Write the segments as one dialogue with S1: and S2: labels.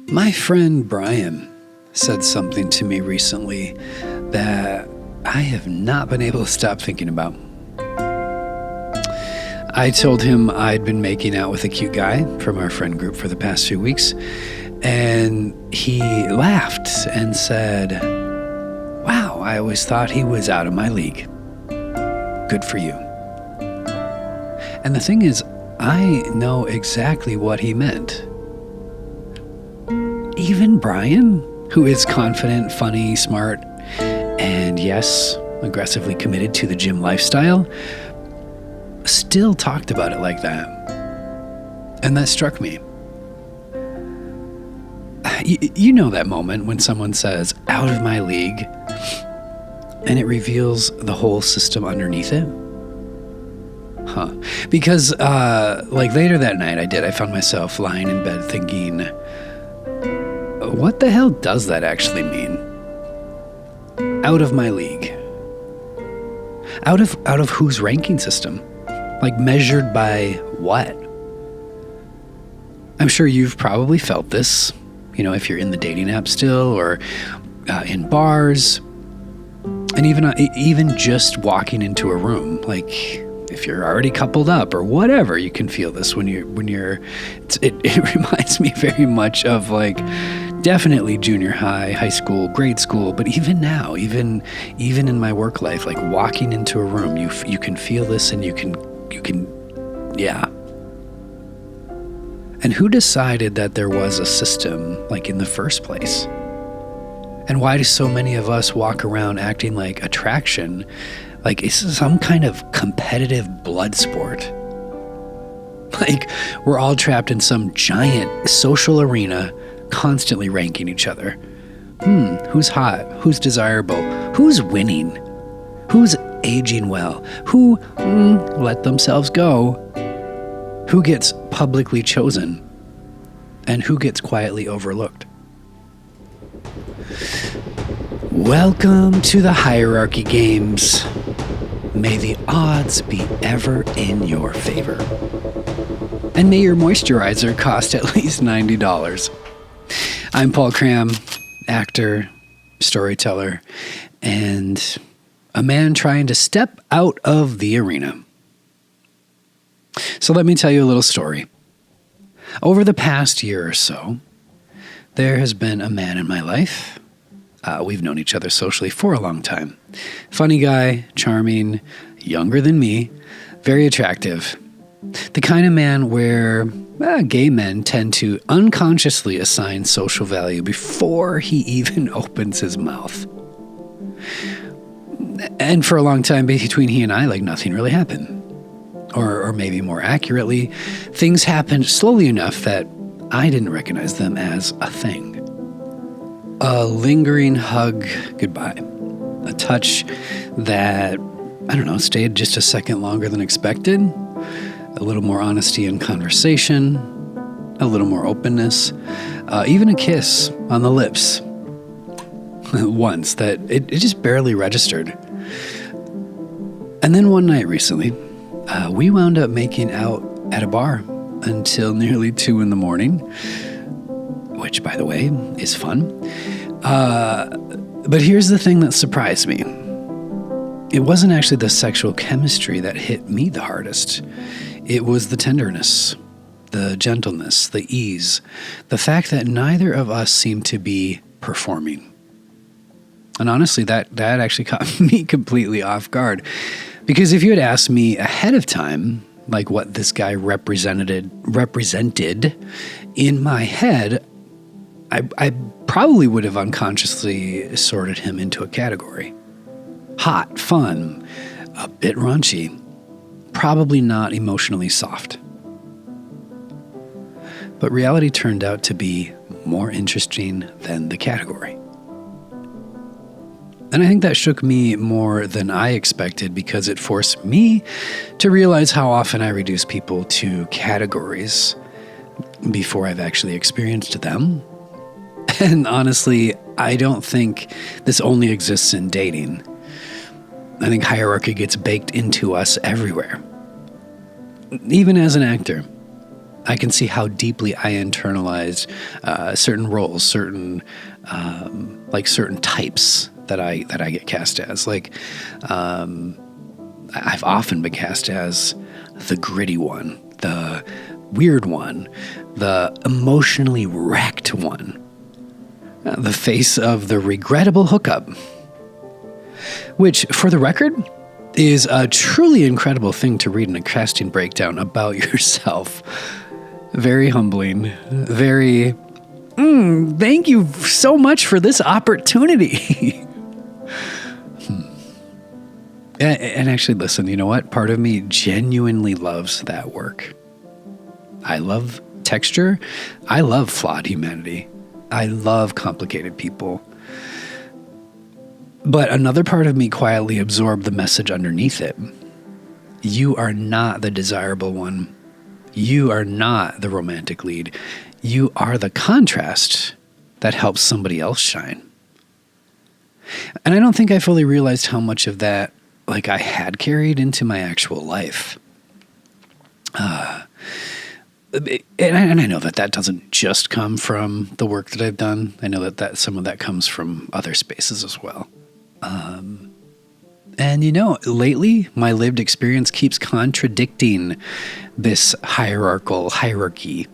S1: My friend Brian said something to me recently that I have not been able to stop thinking about. I told him I'd been making out with a cute guy from our friend group for the past few weeks, and he laughed and said, "Wow, I always thought he was out of my league. Good for you." And the thing is, I know exactly what he meant. Even Brian, who is confident, funny, smart, and yes, aggressively committed to the gym lifestyle, still talked about it like that. And that struck me. You know that moment when someone says, "out of my league," and it reveals the whole system underneath it? Because later that night I found myself lying in bed thinking, what the hell does that actually mean? Out of my league. Out of whose ranking system? Like, measured by what? I'm sure you've probably felt this, if you're in the dating app still, or in bars, and even just walking into a room, like if you're already coupled up or whatever, you can feel this when you're. It reminds me very much of definitely junior high, high school, grade school, but even now, even in my work life, like walking into a room, you can feel this, and you can, yeah. And who decided that there was a system in the first place? And why do so many of us walk around acting like attraction, like it's some kind of competitive blood sport? Like we're all trapped in some giant social arena, constantly ranking each other. Who's hot? Who's desirable? Who's winning? Who's aging well? Who let themselves go? Who gets publicly chosen? And who gets quietly overlooked? Welcome to the hierarchy games. May the odds be ever in your favor. And may your moisturizer cost at least $90. I'm Paul Cram, actor, storyteller, and a man trying to step out of the arena. So let me tell you a little story. Over the past year or so, there has been a man in my life. We've known each other socially for a long time. Funny guy, charming, younger than me, very attractive. The kind of man where gay men tend to unconsciously assign social value before he even opens his mouth. And for a long time between he and I, nothing really happened. Or maybe more accurately, things happened slowly enough that I didn't recognize them as a thing. A lingering hug goodbye. A touch that, stayed just a second longer than expected. A little more honesty in conversation. A little more openness. Even a kiss on the lips. Once that it just barely registered. And then one night recently, we wound up making out at a bar until nearly 2 a.m, which, by the way, is fun. But here's the thing that surprised me. It wasn't actually the sexual chemistry that hit me the hardest. It was the tenderness, the gentleness, the ease, the fact that neither of us seemed to be performing. And honestly, that actually caught me completely off guard. Because if you had asked me ahead of time, what this guy represented in my head, I probably would have unconsciously sorted him into a category. Hot, fun, a bit raunchy, probably not emotionally soft. But reality turned out to be more interesting than the category. And I think that shook me more than I expected because it forced me to realize how often I reduce people to categories before I've actually experienced them. And honestly, I don't think this only exists in dating. I think hierarchy gets baked into us everywhere. Even as an actor, I can see how deeply I internalized certain roles, certain types that I get cast as. Like, I've often been cast as the gritty one, the weird one, the emotionally wrecked one, the face of the regrettable hookup, which, for the record, is a truly incredible thing to read in a casting breakdown about yourself. Very humbling. Very, thank you so much for this opportunity. And actually, listen, you know what? Part of me genuinely loves that work. I love texture. I love flawed humanity. I love complicated people. But another part of me quietly absorbed the message underneath it. You are not the desirable one. You are not the romantic lead. You are the contrast that helps somebody else shine. And I don't think I fully realized how much of that I had carried into my actual life. And I know that doesn't just come from the work that I've done. I know that some of that comes from other spaces as well. And lately my lived experience keeps contradicting this hierarchy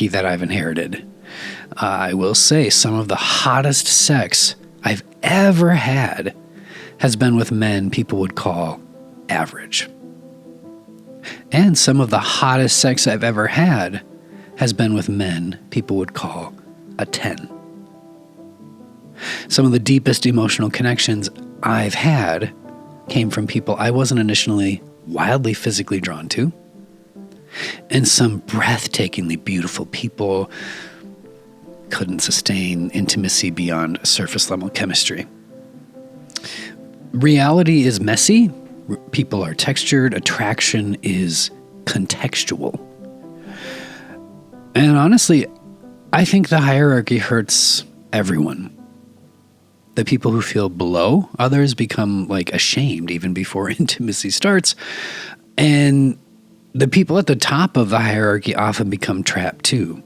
S1: that I've inherited. I will say some of the hottest sex I've ever had has been with men people would call average. And some of the hottest sex I've ever had has been with men people would call a 10. Some of the deepest emotional connections I've had came from people I wasn't initially wildly physically drawn to, and some breathtakingly beautiful people couldn't sustain intimacy beyond surface level chemistry. Reality is messy. People are textured. Attraction is contextual. And honestly, I think the hierarchy hurts everyone. The people who feel below others become ashamed even before intimacy starts. And the people at the top of the hierarchy often become trapped too,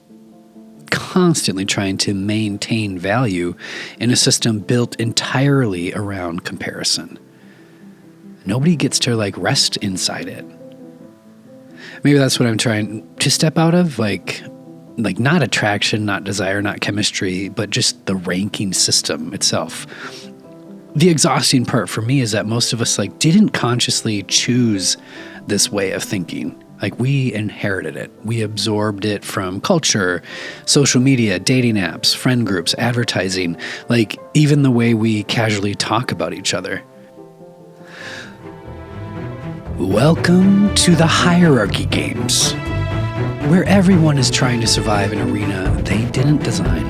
S1: constantly trying to maintain value in a system built entirely around comparison. Nobody gets to rest inside it. Maybe that's what I'm trying to step out of, not attraction, not desire, not chemistry, but just the ranking system itself. The exhausting part for me is that most of us didn't consciously choose this way of thinking. We inherited it. We absorbed it from culture, social media, dating apps, friend groups, advertising, even the way we casually talk about each other. Welcome to the hierarchy games, where everyone is trying to survive an arena they didn't design,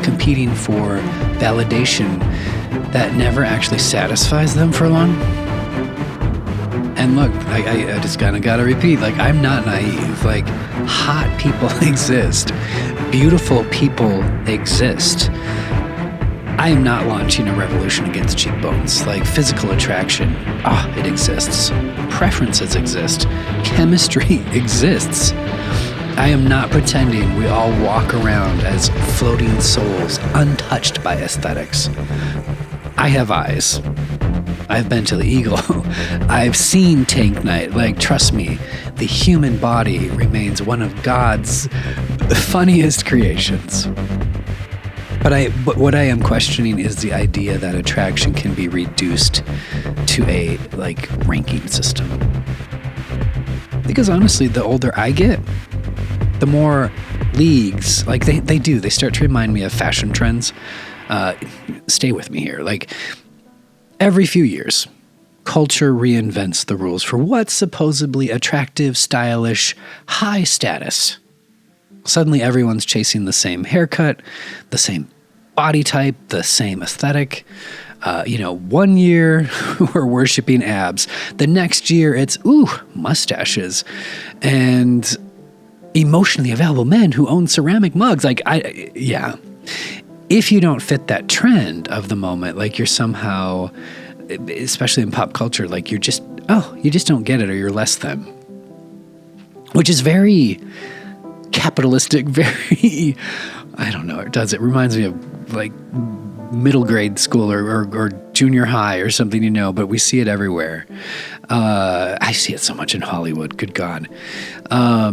S1: competing for validation that never actually satisfies them for long. And look, I just gotta repeat, I'm not naive. Hot people exist. Beautiful people exist. I am not launching a revolution against cheekbones. Physical attraction, it exists. Preferences exist. Chemistry exists. I am not pretending we all walk around as floating souls, untouched by aesthetics. I have eyes. I've been to the Eagle. I've seen Tank Night. Trust me, the human body remains one of God's funniest creations. But what I am questioning is the idea that attraction can be reduced to a ranking system. Because honestly, the older I get, the more leagues, they start to remind me of fashion trends. Stay with me here. Every few years, culture reinvents the rules for what's supposedly attractive, stylish, high status. Suddenly everyone's chasing the same haircut, the same body type, the same aesthetic. 1 year we're worshiping abs. The next year it's, mustaches. And emotionally available men who own ceramic mugs. If you don't fit that trend of the moment, you're somehow, especially in pop culture, you just don't get it or you're less than. which is very capitalistic, very, I don't know, it reminds me of like middle grade school or junior high or something, but we see it everywhere. I see it so much in Hollywood, good God. I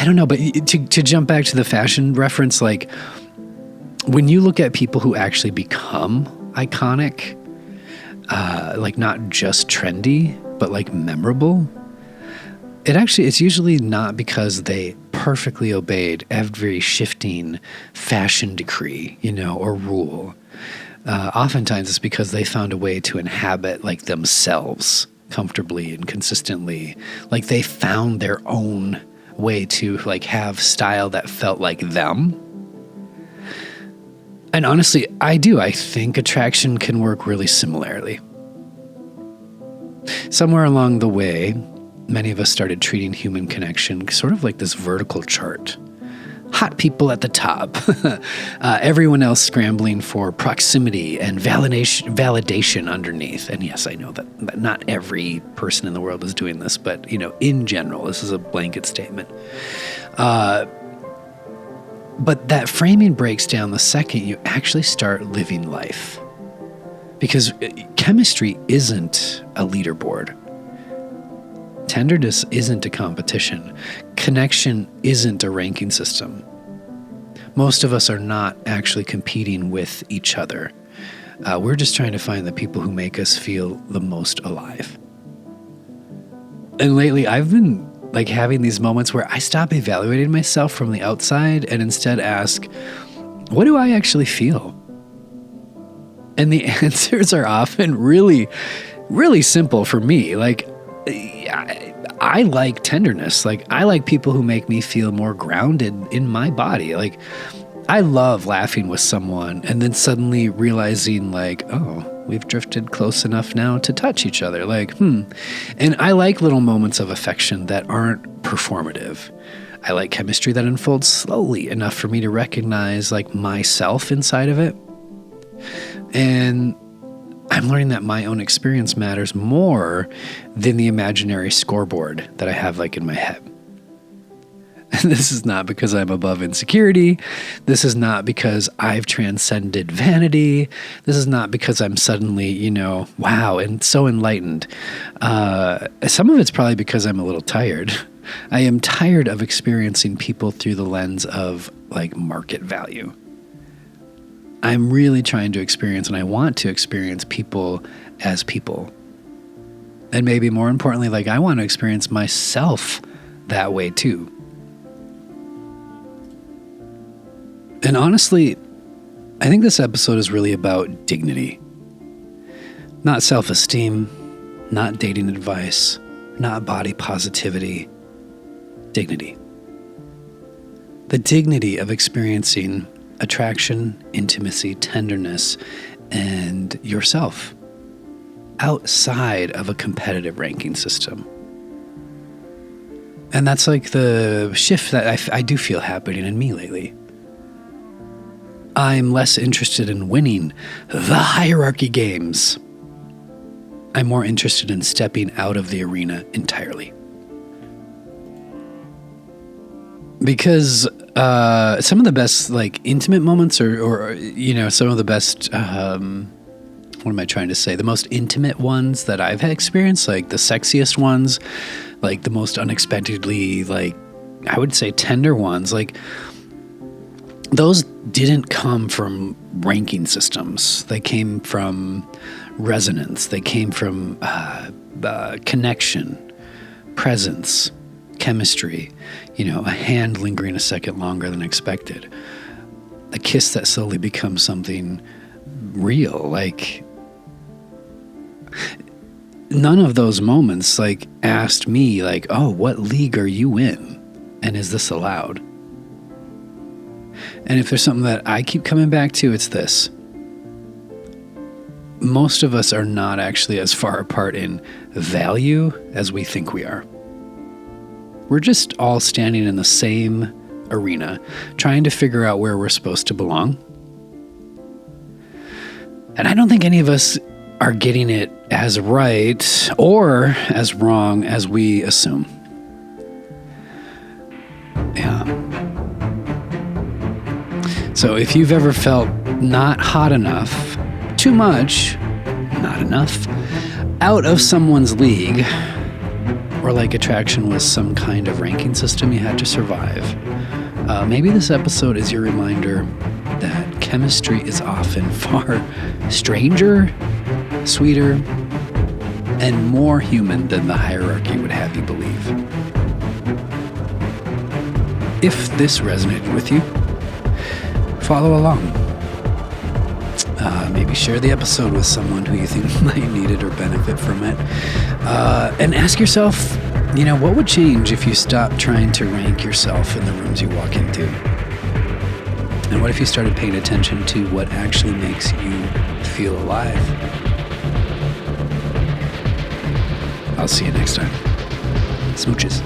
S1: don't know, but to jump back to the fashion reference, like when you look at people who actually become iconic, like not just trendy, but like memorable, it's usually not because they perfectly obeyed every shifting fashion decree, or rule. Oftentimes it's because they found a way to inhabit like themselves comfortably and consistently. Like they found their own way to like have style that felt like them. And honestly, I think attraction can work really similarly. Somewhere along the way, many of us started treating human connection sort of like this vertical chart. Hot people at the top, everyone else scrambling for proximity and validation underneath. And yes, I know that not every person in the world is doing this, but in general, this is a blanket statement. But that framing breaks down the second you actually start living life. Because chemistry isn't a leaderboard. Tenderness isn't a competition. Connection isn't a ranking system. Most of us are not actually competing with each other. We're just trying to find the people who make us feel the most alive. And lately, I've been like having these moments where I stop evaluating myself from the outside and instead ask, what do I actually feel? And the answers are often really, really simple for me. Like, I like tenderness. Like, I like people who make me feel more grounded in my body. Like, I love laughing with someone and then suddenly realizing like, oh, we've drifted close enough now to touch each other. Like, And I like little moments of affection that aren't performative. I like chemistry that unfolds slowly enough for me to recognize like myself inside of it. And I'm learning that my own experience matters more than the imaginary scoreboard that I have like in my head. And this is not because I'm above insecurity. This is not because I've transcended vanity. This is not because I'm suddenly, wow, and so enlightened. Some of it's probably because I'm a little tired. I am tired of experiencing people through the lens of like market value. I'm really trying to experience, and I want to experience people as people. And maybe more importantly, like I want to experience myself that way too. And honestly, I think this episode is really about dignity. Not self-esteem, not dating advice, not body positivity. Dignity. The dignity of experiencing attraction, intimacy, tenderness, and yourself outside of a competitive ranking system. And that's like the shift that I do feel happening in me lately. I'm less interested in winning the hierarchy games. I'm more interested in stepping out of the arena entirely. Because some of the best like intimate moments or some of the best, what am I trying to say? The most intimate ones that I've had experienced, like the sexiest ones, like the most unexpectedly, like I would say tender ones, like those didn't come from ranking systems. They came from resonance. They came from connection, presence, chemistry, a hand lingering a second longer than expected, a kiss that slowly becomes something real. Like none of those moments like asked me like, oh, what league are you in? And is this allowed? And if there's something that I keep coming back to, it's this. Most of us are not actually as far apart in value as we think we are. We're just all standing in the same arena, trying to figure out where we're supposed to belong. And I don't think any of us are getting it as right or as wrong as we assume. Yeah. So if you've ever felt not hot enough, too much, not enough, out of someone's league, or like attraction was some kind of ranking system you had to survive, maybe this episode is your reminder that chemistry is often far stranger, sweeter, and more human than the hierarchy would have you believe. If this resonated with you, follow along. Maybe share the episode with someone who you think might need it or benefit from it. And ask yourself, what would change if you stopped trying to rank yourself in the rooms you walk into? And what if you started paying attention to what actually makes you feel alive? I'll see you next time. Smooches.